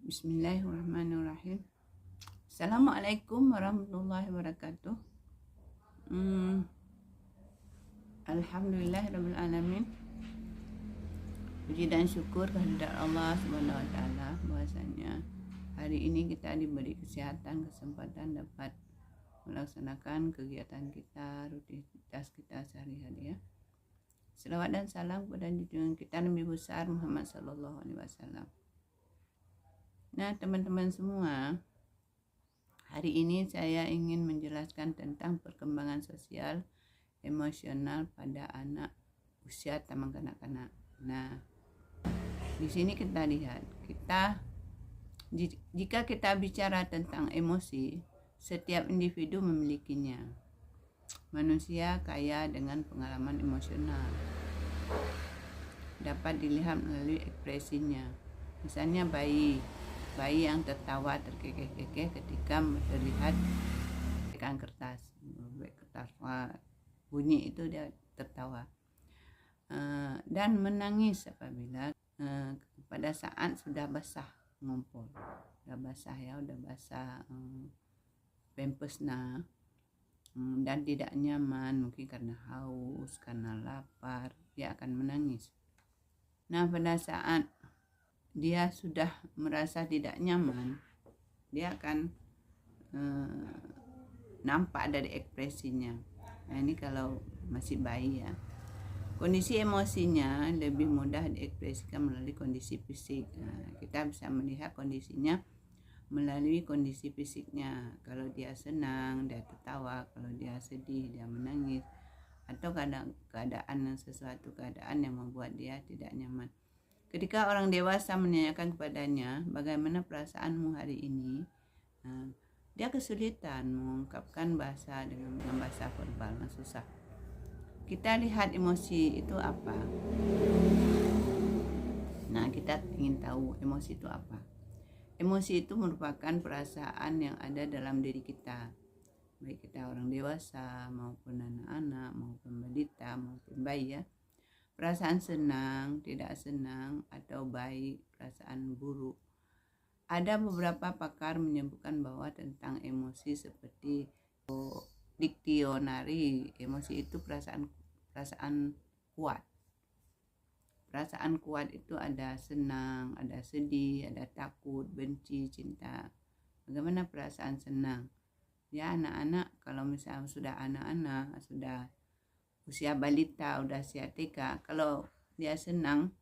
Bismillahirrahmanirrahim. Assalamualaikum warahmatullahi wabarakatuh. Alhamdulillahirabbil alamin. Puji dan syukur kehadirat Allah Subhanahu wa taala bahwasanya hari ini kita diberi kesehatan, kesempatan dapat melaksanakan kegiatan kita, rutinitas kita sehari-hari ya. Selawat dan salam kepada junjungan kita Nabi besar Muhammad sallallahu alaihi wasallam. Nah, teman-teman semua, hari ini saya ingin menjelaskan tentang perkembangan sosial emosional pada anak usia taman kanak-kanak. Nah, di sini kita lihat, jika kita bicara tentang emosi, setiap individu memilikinya. Manusia kaya dengan pengalaman emosional. Dapat dilihat melalui ekspresinya. Misalnya bayi yang tertawa terkekeh-kekeh ketika terlihat tekan kertas bunyi itu dia tertawa, dan menangis apabila pada saat sudah basah ngumpul, udah basah pampasnya, dan tidak nyaman, mungkin karena haus, karena lapar, dia akan menangis. Nah, pada saat dia sudah merasa tidak nyaman, dia akan nampak dari ekspresinya. Nah, ini kalau masih bayi ya. Kondisi emosinya lebih mudah diekspresikan melalui kondisi fisik. Nah, kita bisa melihat kondisinya melalui kondisi fisiknya. Kalau dia senang, dia tertawa. Kalau dia sedih, dia menangis. Atau sesuatu keadaan yang membuat dia tidak nyaman. Ketika orang dewasa menanyakan kepadanya, bagaimana perasaanmu hari ini? Dia kesulitan mengungkapkan bahasa dengan bahasa verbal, susah. Kita lihat emosi itu apa. Nah, kita ingin tahu emosi itu apa. Emosi itu merupakan perasaan yang ada dalam diri kita. Baik kita orang dewasa, maupun anak-anak, maupun balita, maupun bayi ya. Perasaan senang, tidak senang, atau baik, perasaan buruk. Ada beberapa pakar menyebutkan bahwa tentang emosi seperti diktionari, emosi itu perasaan kuat. Perasaan kuat itu ada senang, ada sedih, ada takut, benci, cinta. Bagaimana perasaan senang? Ya, anak-anak, kalau misalnya sudah anak-anak, sudah usia balita, udah usia TK, kalau dia senang,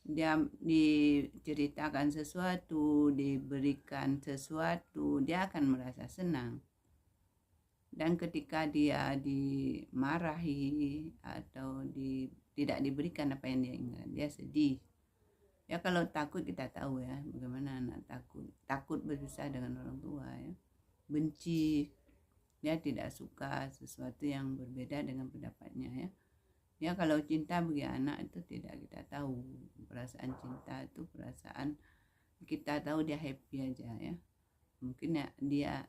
dia diceritakan sesuatu, diberikan sesuatu, dia akan merasa senang. Dan ketika dia dimarahi atau tidak diberikan apa yang dia inginkan, dia sedih. Ya, kalau takut kita tahu ya, bagaimana anak takut berpisah dengan orang tua ya, benci, dia tidak suka sesuatu yang berbeda dengan pendapatnya ya. Ya, kalau cinta bagi anak itu tidak kita tahu. Perasaan cinta itu perasaan kita tahu dia happy aja ya. Mungkin ya dia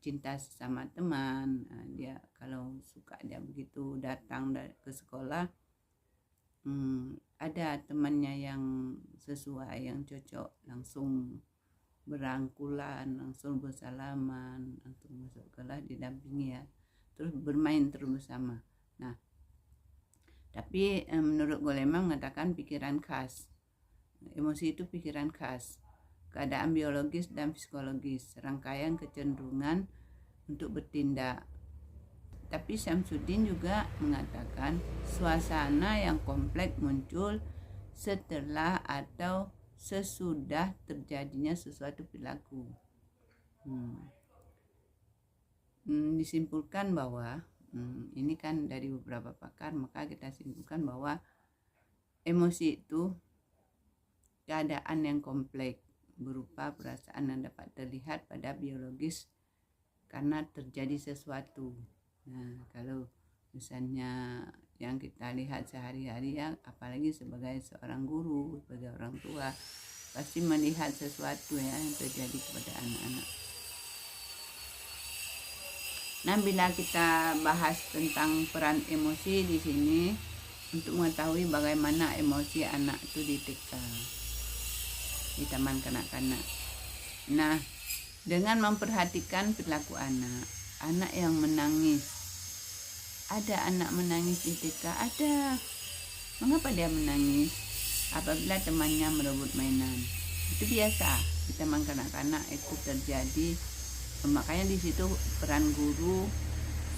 cinta sama teman. Nah, dia kalau suka dia begitu datang ke sekolah, ada temannya yang sesuai, yang cocok, langsung berangkulan, langsung bersalaman, langsung masuk kelas didampingi ya, terus bermain terus bersama. Nah, tapi menurut Goleman mengatakan pikiran khas. Emosi itu pikiran khas, keadaan biologis dan psikologis, rangkaian kecenderungan untuk bertindak. Tapi Syamsuddin juga mengatakan suasana yang kompleks muncul setelah atau sesudah terjadinya sesuatu perilaku. Disimpulkan bahwa ini kan dari beberapa pakar, maka kita simpulkan bahwa emosi itu keadaan yang kompleks berupa perasaan yang dapat terlihat pada biologis karena terjadi sesuatu. Nah, kalau misalnya yang kita lihat sehari-hari ya, apalagi sebagai seorang guru, sebagai orang tua, pasti melihat sesuatu ya yang terjadi kepada anak-anak. Nah, bila kita bahas tentang peran emosi di sini untuk mengetahui bagaimana emosi anak itu di TK. di taman kanak-kanak. Nah, dengan memperhatikan perilaku anak yang menangis, ada anak menangis di TK, ada. Mengapa dia menangis? Apabila temannya merebut mainan. Itu biasa di taman kanak-kanak itu terjadi. Makanya di situ peran guru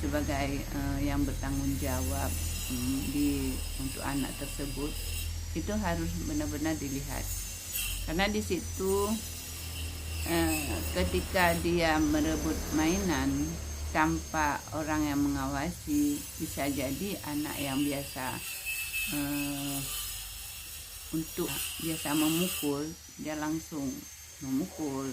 sebagai yang bertanggung jawab untuk anak tersebut itu harus benar-benar dilihat, karena di situ ketika dia merebut mainan tanpa orang yang mengawasi, bisa jadi anak yang biasa memukul, dia langsung memukul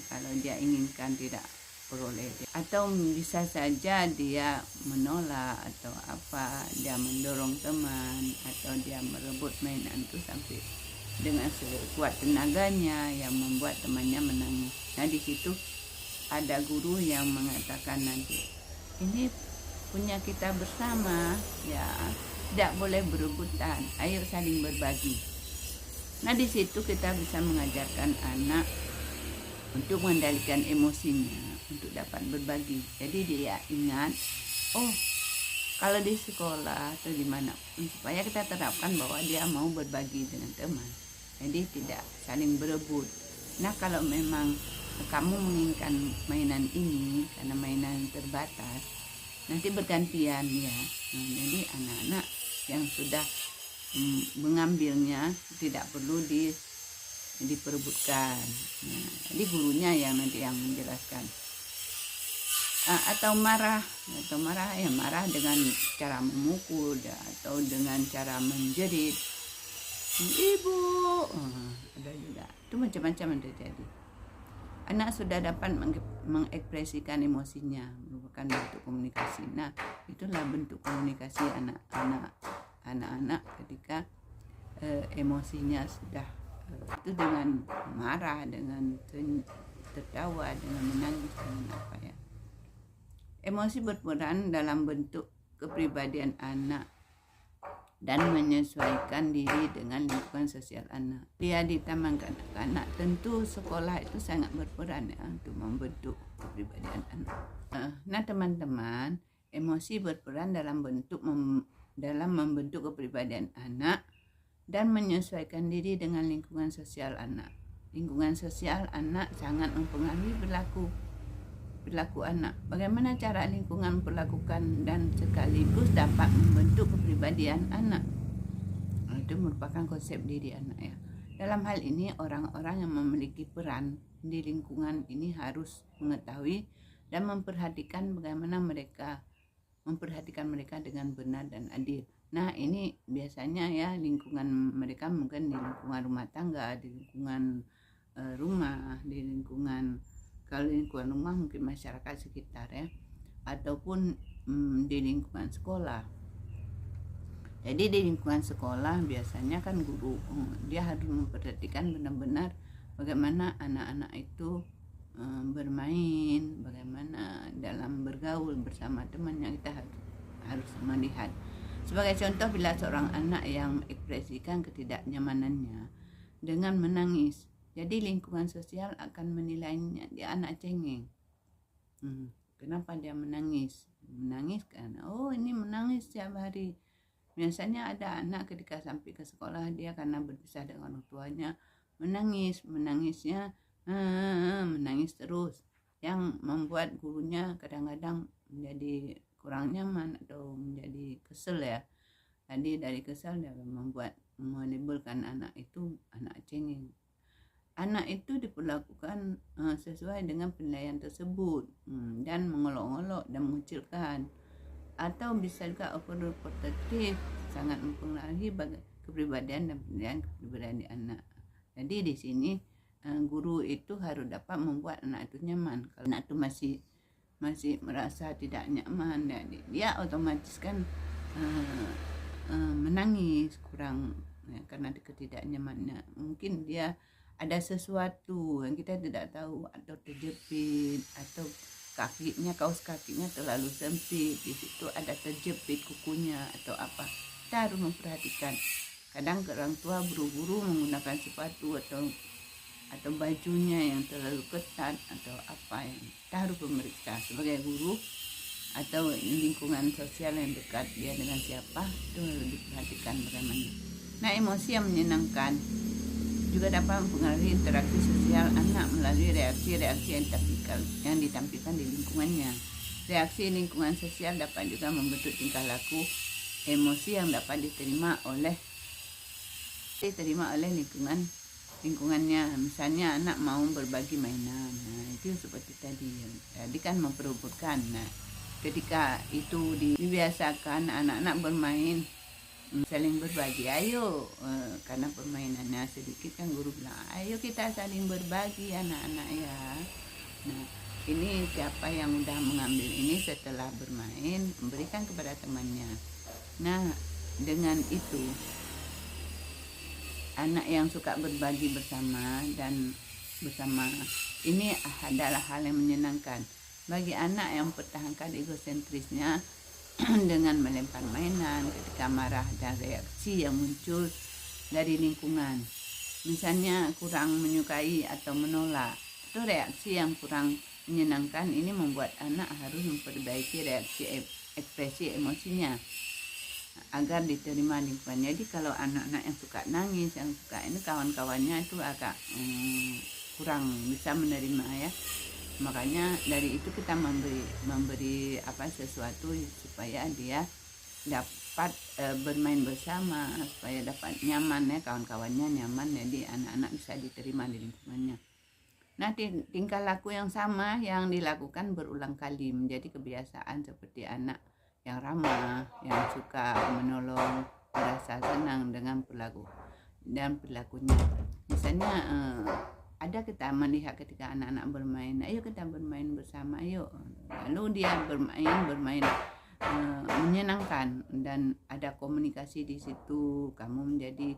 kalau dia inginkan tidak peroleh, atau bisa saja dia menolak atau apa, dia mendorong teman atau dia merebut mainan itu sampai dengan sekuat tenaganya yang membuat temannya menangis. Nah, di situ ada guru yang mengatakan nanti, ini punya kita bersama ya, tidak boleh berebutan, ayo saling berbagi. Nah, di situ kita bisa mengajarkan anak untuk mengendalikan emosinya, untuk dapat berbagi. Jadi dia ingat, oh kalau di sekolah atau di mana, supaya kita terapkan bahwa dia mau berbagi dengan teman. Jadi tidak saling berebut. Nah, kalau memang kamu menginginkan mainan ini karena mainan terbatas, nanti bergantian ya. Nah, jadi anak-anak yang sudah mengambilnya tidak perlu diperebutkan. Nah, jadi gurunya yang nanti yang menjelaskan. Atau marah ya, marah dengan cara memukul ya, atau dengan cara menjerit, ibu, ada juga. Itu macam-macam yang terjadi. Anak sudah dapat mengekspresikan emosinya, merupakan bentuk komunikasi. Nah, itulah bentuk komunikasi anak-anak ketika emosinya sudah itu dengan marah, dengan tertawa, dengan menangis, dengan apa ya. Emosi berperan dalam bentuk kepribadian anak dan menyesuaikan diri dengan lingkungan sosial anak. Dia di taman kanak-kanak, tentu sekolah itu sangat berperan ya untuk membentuk kepribadian anak. Nah, teman-teman, emosi berperan dalam membentuk kepribadian anak dan menyesuaikan diri dengan lingkungan sosial anak. Lingkungan sosial anak sangat mempengaruhi perilaku anak. Bagaimana cara lingkungan memperlakukan dan sekaligus dapat membentuk kepribadian anak. Itu merupakan konsep diri anak ya. Dalam hal ini, orang-orang yang memiliki peran di lingkungan ini harus mengetahui dan memperhatikan bagaimana mereka memperhatikan mereka dengan benar dan adil. Nah, ini biasanya ya lingkungan mereka mungkin di lingkungan rumah tangga, di lingkungan rumah, di lingkungan, kalau lingkungan rumah mungkin masyarakat sekitar ya, ataupun di lingkungan sekolah. Jadi di lingkungan sekolah biasanya kan guru, dia harus memperhatikan benar-benar bagaimana anak-anak itu bermain, bagaimana dalam bergaul bersama temannya. Kita harus melihat. Sebagai contoh, bila seorang anak yang mengekspresikan ketidaknyamanannya dengan menangis, jadi lingkungan sosial akan menilainya dia anak cengeng. Kenapa dia menangis? Menangis karena ini menangis setiap hari. Biasanya ada anak ketika sampai ke sekolah, dia karena berpisah dengan orang tuanya menangisnya menangis terus, yang membuat gurunya kadang-kadang menjadi kurang nyaman atau menjadi kesel ya. Tadi dari kesel dia melabelkan anak itu anak cengeng. Anak itu diperlakukan sesuai dengan penilaian tersebut dan mengolok-olok dan mengucilkan, atau bisa juga overprotective, sangat mempengaruhi kepribadian dan penilaian kepribadian anak. Jadi di sini guru itu harus dapat membuat anak itu nyaman. Kalau anak itu masih merasa tidak nyaman, dia otomatis kan menangis kurang ya, karena ketidaknyamannya. Mungkin dia ada sesuatu yang kita tidak tahu, atau terjepit, atau kaos kakinya terlalu sempit, di situ ada terjepit kukunya atau apa. Kita harus memperhatikan. Kadang orang tua buru-buru menggunakan sepatu atau atau bajunya yang terlalu ketat atau apa, yang kita harus memeriksa sebagai guru atau lingkungan sosial yang dekat dia dengan siapa, itu harus diperhatikan bagaimana. Nah, emosi yang menyenangkan juga dapat mempengaruhi interaksi sosial anak melalui reaksi-reaksi yang ditampilkan di lingkungannya. Reaksi lingkungan sosial dapat juga membentuk tingkah laku emosi yang dapat diterima oleh lingkungannya. Misalnya anak mau berbagi mainan, nah itu seperti tadi kan memperebutkan. Nah, ketika itu dibiasakan anak-anak bermain saling berbagi, ayo, karena permainannya sedikit kan guru bilang ayo kita saling berbagi anak-anak ya. Nah, ini siapa yang udah mengambil ini setelah bermain memberikan kepada temannya. Nah, dengan itu anak yang suka berbagi bersama ini adalah hal yang menyenangkan bagi anak yang mempertahankan egosentrisnya dengan melempar mainan ketika marah dan reaksi yang muncul dari lingkungan. Misalnya kurang menyukai atau menolak, itu reaksi yang kurang menyenangkan. Ini membuat anak harus memperbaiki reaksi ekspresi emosinya agar diterima lingkungan. Jadi kalau anak-anak yang suka nangis, yang suka ini, kawan-kawannya itu agak kurang bisa menerima ya. Makanya dari itu kita memberi sesuatu supaya dia dapat bermain bersama, supaya dapat nyaman ya, kawan-kawannya nyaman, jadi anak-anak bisa diterima di lingkungannya. Nah, tingkah laku yang sama yang dilakukan berulang kali menjadi kebiasaan, seperti anak yang ramah, yang suka menolong, merasa senang dengan perilakunya. Misalnya ada kita melihat ketika anak-anak bermain, ayo kita bermain bersama, ayo. Lalu dia bermain menyenangkan dan ada komunikasi di situ. Kamu menjadi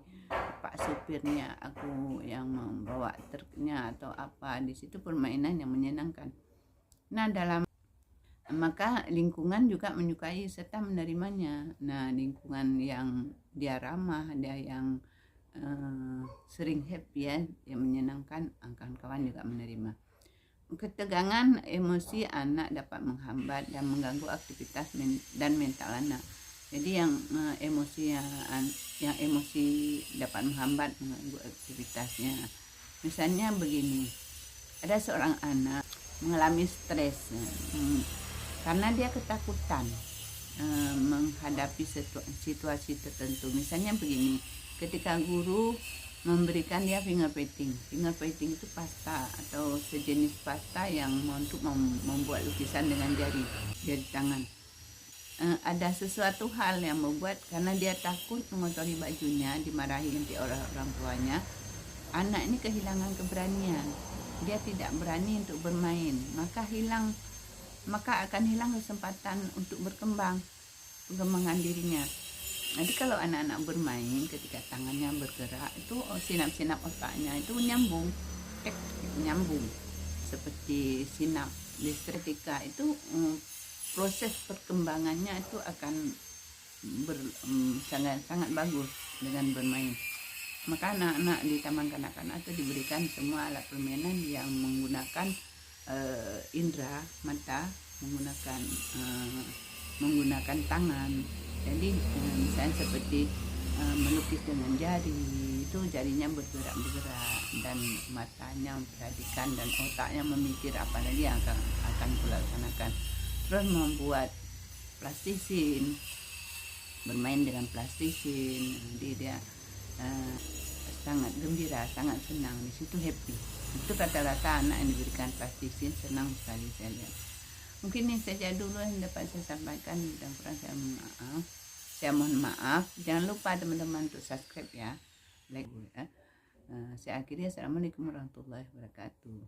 pak supirnya, aku yang membawa truknya atau apa. Di situ permainan yang menyenangkan. Nah, maka lingkungan juga menyukai serta menerimanya. Nah, lingkungan yang dia ramah, dia yang sering happy ya, yang menyenangkan, kawan-kawan juga menerima. Ketegangan emosi anak dapat menghambat dan mengganggu aktivitas dan mental anak. Jadi yang emosi dapat menghambat, mengganggu aktivitasnya. Misalnya begini, ada seorang anak mengalami stres karena dia ketakutan menghadapi situasi tertentu. Misalnya begini, ketika guru memberikan dia fingerpainting itu pasta atau sejenis pasta yang untuk membuat lukisan dengan jari tangan. Ada sesuatu hal yang membuat, karena dia takut mengotori bajunya, dimarahi nanti orang tuanya, anak ini kehilangan keberanian. Dia tidak berani untuk bermain, maka akan hilang kesempatan untuk pengembangan dirinya. Nanti kalau anak-anak bermain, ketika tangannya bergerak, itu sinap-sinap otaknya itu nyambung seperti sinap listrik. Ketika itu proses perkembangannya itu akan sangat bagus dengan bermain. Maka anak-anak di taman kanak-kanak itu diberikan semua alat permainan yang menggunakan indera mata, menggunakan tangan. Jadi misalnya seperti melukis dengan jari, itu jarinya bergerak dan matanya memperhatikan dan otaknya memikir apa lagi yang akan kulaksanakan. Terus membuat plastisin, bermain dengan plastisin, jadi dia sangat gembira, sangat senang, di situ happy. Itu rata-rata anak yang diberikan plastisin senang sekali, saya lihat. Mungkin ini saja dulu yang dapat saya sampaikan, dan kurang saya mohon maaf. Jangan lupa teman-teman untuk subscribe ya, like ya. Saya akhiri, assalamualaikum warahmatullahi wabarakatuh.